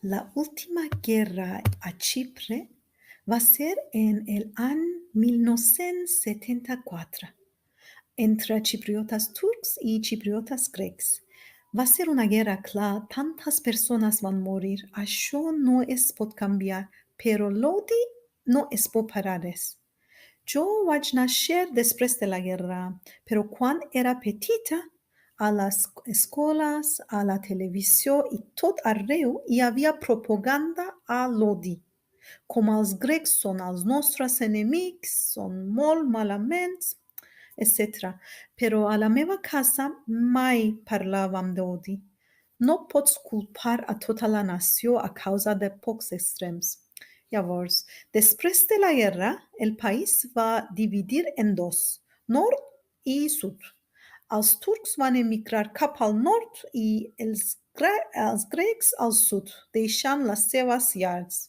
La última guerra a Chipre va a ser en el año 1974 entre chipriotas turcs y chipriotas grecs. Va a ser una guerra clara, tantas personas van a morir, això no es pot canviar, però l'odi no es pot parar. Jo vaig néixer després de la guerra, però quan era petita, a les escoles, a la televisió i tot arreu hi havia propaganda a l'odi. Com els grecs són els nostres enemics, són molt malament, etc. Però a la meva casa mai parlàvem d'odi. No pots culpar a tota la nació a causa de pocs extrems. Llavors, després de la guerra, el país va dividir en dos, nord i sud. Els turcs van emigrar cap al nord i els grecs al sud, deixant les seves llars.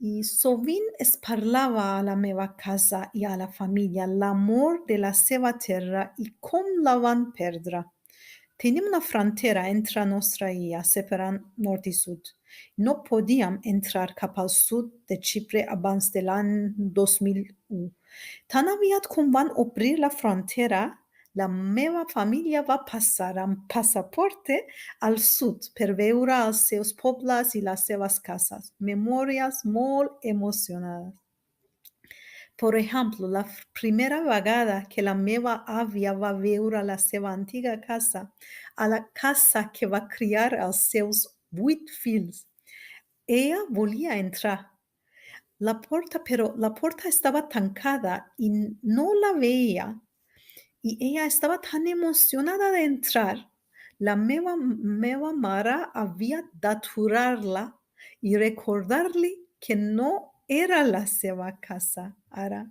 I sovint es parlava a la meva casa i a la família l'amor de la seva terra i com la van perdre. Tenim una frontera entre nostra illa separant nord i sud. No podíem entrar cap al sud de Xipre abans de l'any 2001. Tan aviat com van obrir la frontera, la meva família va passar amb passaporte al sud per veure els seus pobles i les seves cases. Memòries molt emocionades. Per exemple, la primera vegada que la meva àvia va veure la seva antiga casa, a la casa que va criar els seus 8 fills, ella volia entrar. Però la porta estava tancada i no la veia. I ella estava tan emocionada d'entrar. La meva mare havia d'aturar-la i recordar-li que no era la seva casa ara.